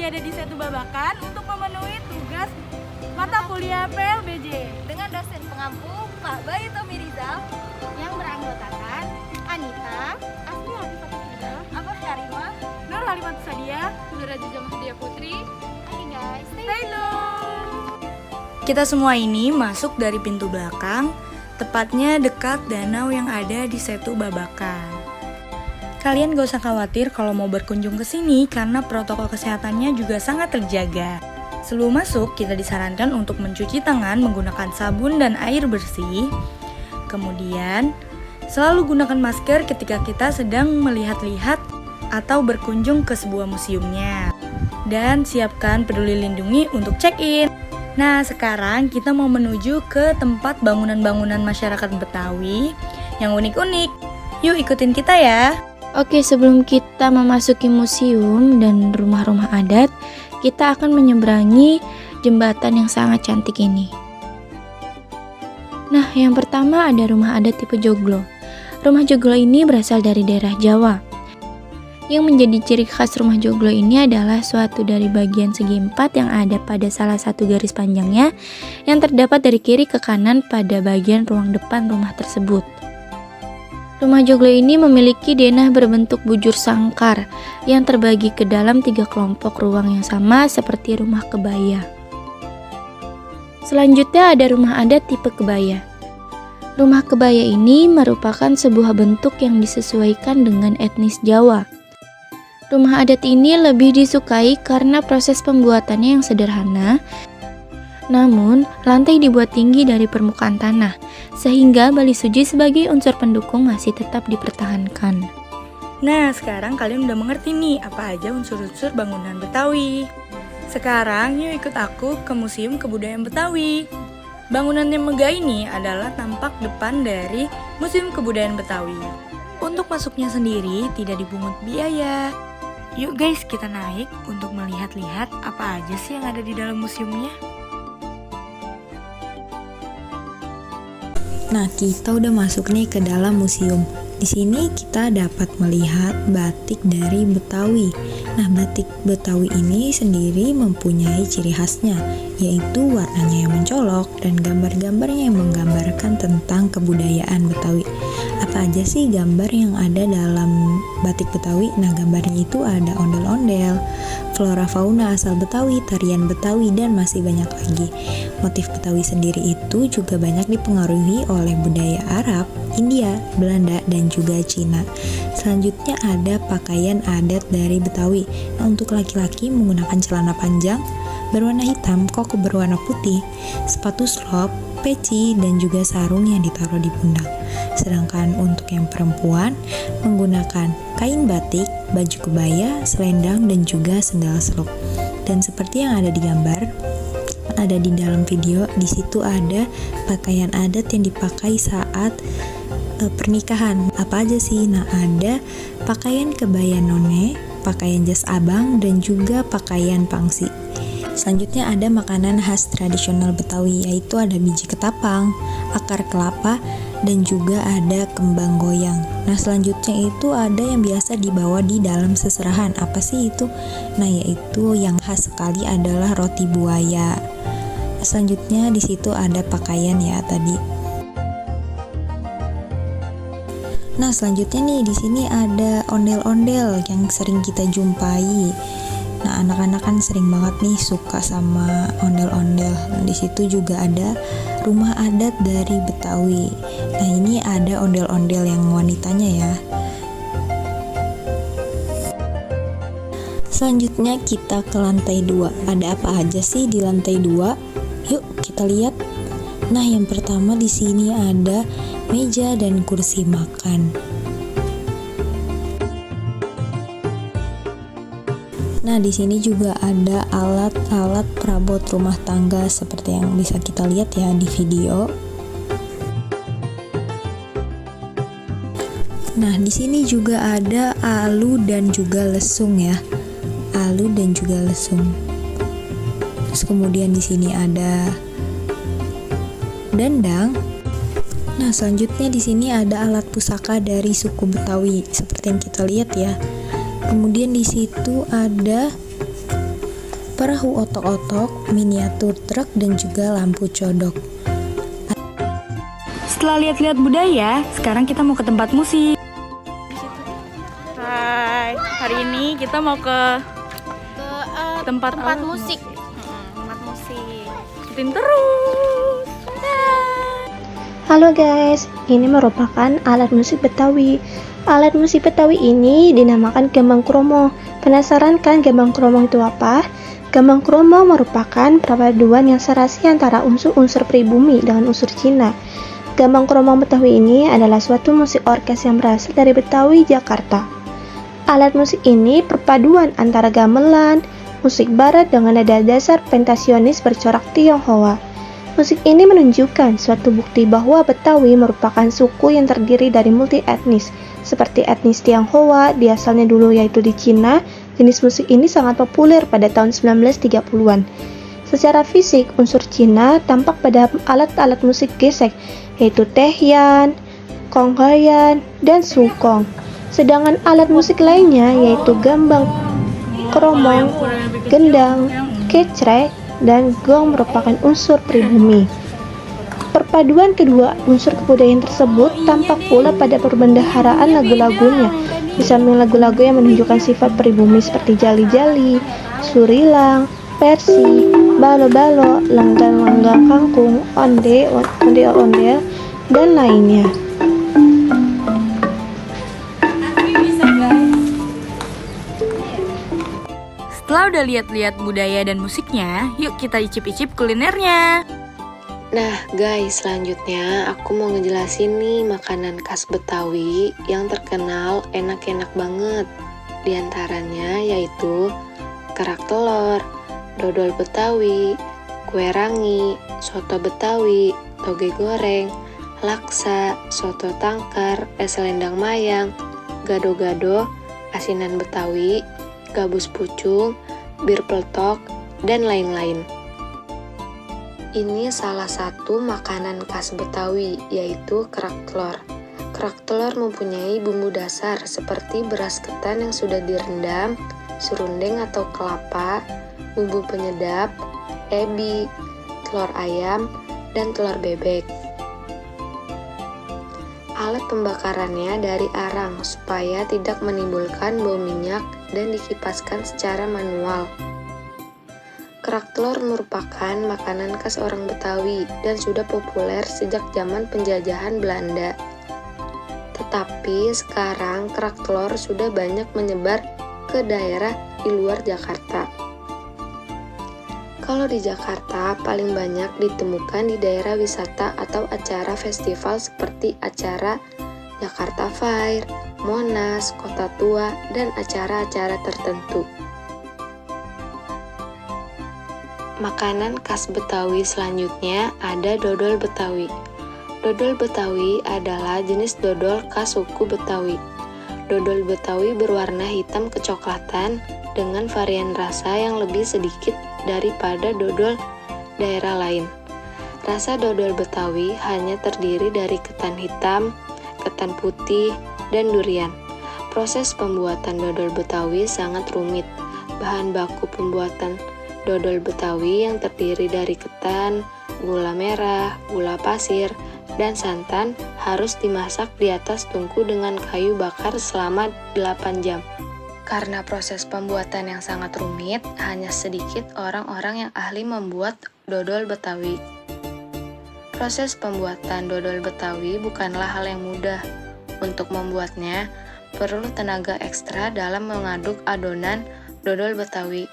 lagi ada di Setu Babakan untuk memenuhi tugas mata kuliah PLBJ dengan dosen pengampu Pak Bayu Tommy Rizal yang beranggotakan Anita, Asli Hadifatullah, Abah Karimah, Nur Halimat Sadia, Nur Aziza Mahdia Putri. Oke guys, stay tune. Kita semua ini masuk dari pintu belakang, tepatnya dekat danau yang ada di Setu Babakan. Kalian gak usah khawatir kalau mau berkunjung ke sini karena protokol kesehatannya juga sangat terjaga. Sebelum masuk, kita disarankan untuk mencuci tangan menggunakan sabun dan air bersih. Kemudian, selalu gunakan masker ketika kita sedang melihat-lihat atau berkunjung ke sebuah museumnya. Dan siapkan peduli lindungi untuk check-in. Nah, sekarang kita mau menuju ke tempat bangunan-bangunan masyarakat Betawi yang unik-unik. Yuk ikutin kita ya. Oke, sebelum kita memasuki museum dan rumah-rumah adat, kita akan menyeberangi jembatan yang sangat cantik ini. Nah, yang pertama ada rumah adat tipe joglo. Rumah joglo ini berasal dari daerah Jawa. Yang menjadi ciri khas rumah joglo ini adalah suatu dari bagian segi empat yang ada pada salah satu garis panjangnya yang terdapat dari kiri ke kanan pada bagian ruang depan rumah tersebut. Rumah joglo ini memiliki denah berbentuk bujur sangkar yang terbagi ke dalam 3 kelompok ruang yang sama seperti rumah kebaya. Selanjutnya ada rumah adat tipe kebaya. Rumah kebaya ini merupakan sebuah bentuk yang disesuaikan dengan etnis Jawa. Rumah adat ini lebih disukai karena proses pembuatannya yang sederhana, namun lantai dibuat tinggi dari permukaan tanah, sehingga bali suji sebagai unsur pendukung masih tetap dipertahankan. Nah, sekarang kalian udah mengerti nih apa aja unsur-unsur bangunan Betawi. Sekarang yuk ikut aku ke Museum Kebudayaan Betawi. Bangunan yang megah ini adalah tampak depan dari Museum Kebudayaan Betawi. Untuk masuknya sendiri tidak dipungut biaya. Yuk guys, kita naik untuk melihat-lihat apa aja sih yang ada di dalam museumnya. Nah, kita udah masuk nih ke dalam museum. Di sini kita dapat melihat batik dari Betawi. Nah, batik Betawi ini sendiri mempunyai ciri khasnya, yaitu warnanya yang mencolok dan gambar-gambarnya yang menggambarkan tentang kebudayaan Betawi. Apa aja sih gambar yang ada dalam batik Betawi? Nah, gambarnya itu ada ondel-ondel, flora fauna asal Betawi, tarian Betawi, dan masih banyak lagi. Motif Betawi sendiri itu juga banyak dipengaruhi oleh budaya Arab, India, Belanda, dan juga Cina. Selanjutnya ada pakaian adat dari Betawi. Nah, untuk laki-laki menggunakan celana panjang berwarna hitam, koko berwarna putih, sepatu slop, peci, dan juga sarung yang ditaruh di pundak. Sedangkan untuk yang perempuan menggunakan kain batik, baju kebaya, selendang, dan juga sendal seluk. Dan seperti yang ada di gambar, ada di dalam video, di situ ada pakaian adat yang dipakai saat pernikahan. Apa aja sih? Nah, ada pakaian kebaya none, pakaian jas abang, dan juga pakaian pangsi. Selanjutnya ada makanan khas tradisional Betawi, yaitu ada biji ketapang, akar kelapa, dan juga ada kembang goyang. Nah, selanjutnya itu ada yang biasa dibawa di dalam seserahan. Apa sih itu? Nah, yaitu yang khas sekali adalah roti buaya. Selanjutnya di situ ada pakaian ya tadi. Nah, selanjutnya nih di sini ada ondel-ondel yang sering kita jumpai. Nah, anak-anak kan sering banget nih suka sama ondel-ondel. Nah, di situ juga ada rumah adat dari Betawi. Nah, ini ada ondel-ondel yang wanitanya ya. Selanjutnya kita ke lantai 2. Ada apa aja sih di lantai 2? Yuk kita lihat. Nah, yang pertama di sini ada meja dan kursi makan. Nah, di sini juga ada alat-alat perabot rumah tangga seperti yang bisa kita lihat ya di video. Nah, di sini juga ada alu dan juga lesung ya. Alu dan juga lesung. Terus kemudian di sini ada dendang. Nah, selanjutnya di sini ada alat pusaka dari suku Betawi seperti yang kita lihat ya. Kemudian di situ ada perahu otok-otok, miniatur truk, dan juga lampu codok. Setelah lihat-lihat budaya, sekarang kita mau ke tempat musik. Hai, hari ini kita mau ke tempat musik. Tempat musik. Ikutin terus. Halo guys, ini merupakan alat musik Betawi. Alat musik Betawi ini dinamakan gambang kromo. Penasaran kan gambang kromo itu apa? Gambang kromo merupakan perpaduan yang serasi antara unsur-unsur pribumi dengan unsur Cina. Gambang kromo Betawi ini adalah suatu musik orkes yang berasal dari Betawi, Jakarta. Alat musik ini perpaduan antara gamelan, musik barat dengan nada dasar pentasionis bercorak Tionghoa. Musik ini menunjukkan suatu bukti bahwa Betawi merupakan suku yang terdiri dari multi etnis, seperti etnis Tionghoa di asalnya dulu yaitu di Cina. Jenis musik ini sangat populer pada tahun 1930-an. Secara fisik, unsur Cina tampak pada alat-alat musik gesek, yaitu tehyan, konghayan, dan sukong. Sedangkan alat musik lainnya yaitu gambang kromong, gendang, kecrek, dan gong merupakan unsur pribumi. Perpaduan kedua unsur kebudayaan tersebut tampak pula pada perbendaharaan lagu-lagunya. Di samping lagu-lagu yang menunjukkan sifat pribumi seperti jali-jali, surilang, persi, balo-balo, langgang-langgang kangkung, ondel-ondel, dan lainnya. Setelah udah lihat-lihat budaya dan musiknya, yuk kita icip-icip kulinernya. Nah guys, selanjutnya aku mau ngejelasin nih makanan khas Betawi yang terkenal enak-enak banget. Di antaranya yaitu kerak telur, dodol Betawi, kue rangi, soto Betawi, toge goreng, laksa, soto tangkar, es selendang mayang, gado-gado, asinan Betawi, gabus pucung, bir peletok, dan lain-lain. Ini salah satu makanan khas Betawi, yaitu kerak telur. Kerak telur mempunyai bumbu dasar seperti beras ketan yang sudah direndam, serundeng atau kelapa, bumbu penyedap, ebi, telur ayam, dan telur bebek. Alat pembakarannya dari arang supaya tidak menimbulkan bau minyak dan dikipaskan secara manual. Kerak telur merupakan makanan khas orang Betawi dan sudah populer sejak zaman penjajahan Belanda. Tetapi sekarang kerak telur sudah banyak menyebar ke daerah di luar Jakarta. Kalau di Jakarta, paling banyak ditemukan di daerah wisata atau acara festival seperti acara Jakarta Fair, Monas, Kota Tua, dan acara-acara tertentu. Makanan khas Betawi selanjutnya ada dodol Betawi. Dodol Betawi adalah jenis dodol khas suku Betawi. Dodol Betawi berwarna hitam kecoklatan dengan varian rasa yang lebih sedikit daripada dodol daerah lain. Rasa dodol Betawi hanya terdiri dari ketan hitam, ketan putih, dan durian. Proses pembuatan dodol Betawi sangat rumit. Bahan baku pembuatan dodol Betawi yang terdiri dari ketan, gula merah, gula pasir, dan santan harus dimasak di atas tungku dengan kayu bakar selama 8 jam. Karena proses pembuatan yang sangat rumit, hanya sedikit orang-orang yang ahli membuat dodol Betawi. Proses pembuatan dodol Betawi bukanlah hal yang mudah. Untuk membuatnya, perlu tenaga ekstra dalam mengaduk adonan dodol Betawi.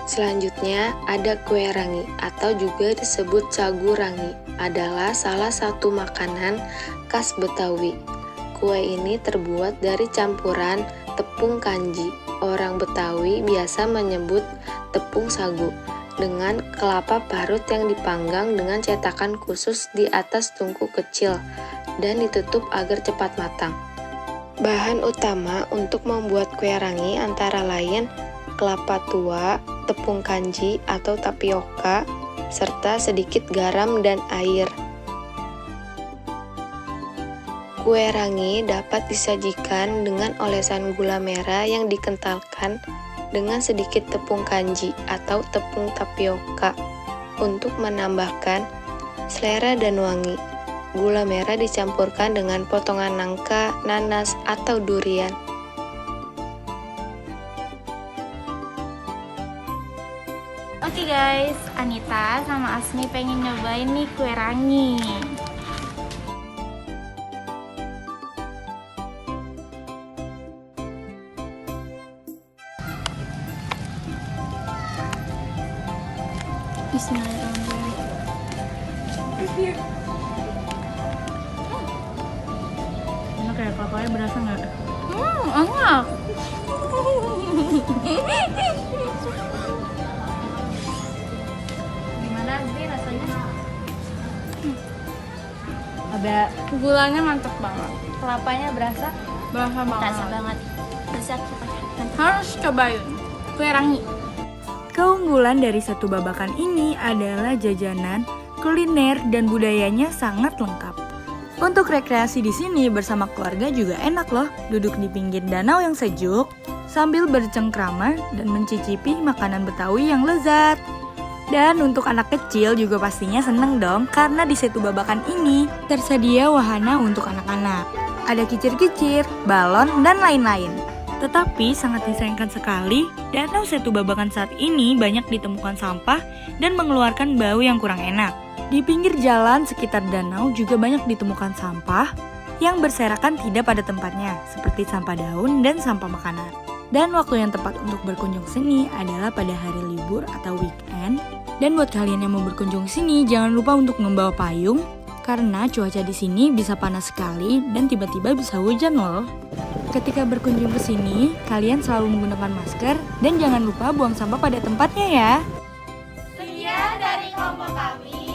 Selanjutnya ada kue rangi atau juga disebut sagu rangi, adalah salah satu makanan khas Betawi. Kue ini terbuat dari campuran tepung kanji. Orang Betawi biasa menyebut tepung sagu dengan kelapa parut yang dipanggang dengan cetakan khusus di atas tungku kecil dan ditutup agar cepat matang. Bahan utama untuk membuat kue rangi antara lain kelapa tua, tepung kanji atau tapioka, serta sedikit garam dan air. Kue rangi dapat disajikan dengan olesan gula merah yang dikentalkan dengan sedikit tepung kanji atau tepung tapioka untuk menambahkan selera dan wangi. Gula merah dicampurkan dengan potongan nangka, nanas, atau durian. Oke guys, Anita sama Asmi pengen nyobain nih kue rangi. Bismillahirrahmanirrahim. Enak ya, kakaknya berasa nggak? Enak. Gimana sih rasanya? Ada Gulanya mantep banget. kelapanya berasa Berasa Rasa banget. banget. Bisa Harus cobain kue rangi. Keunggulan dari Setu Babakan ini adalah jajanan, kuliner, dan budayanya sangat lengkap. Untuk rekreasi di sini bersama keluarga juga enak loh, duduk di pinggir danau yang sejuk, sambil bercengkrama dan mencicipi makanan Betawi yang lezat. Dan untuk anak kecil juga pastinya seneng dong, karena di Setu Babakan ini tersedia wahana untuk anak-anak. Ada kicir-kicir, balon, dan lain-lain. Tetapi sangat disayangkan sekali, Danau Setu Babakan saat ini banyak ditemukan sampah dan mengeluarkan bau yang kurang enak. Di pinggir jalan sekitar danau juga banyak ditemukan sampah yang berserakan tidak pada tempatnya, seperti sampah daun dan sampah makanan. Dan waktu yang tepat untuk berkunjung sini adalah pada hari libur atau weekend. Dan buat kalian yang mau berkunjung sini, jangan lupa untuk membawa payung, karena cuaca di sini bisa panas sekali dan tiba-tiba bisa hujan loh. Ketika berkunjung ke sini, kalian selalu menggunakan masker dan jangan lupa buang sampah pada tempatnya ya. Sekian dari kelompok kami.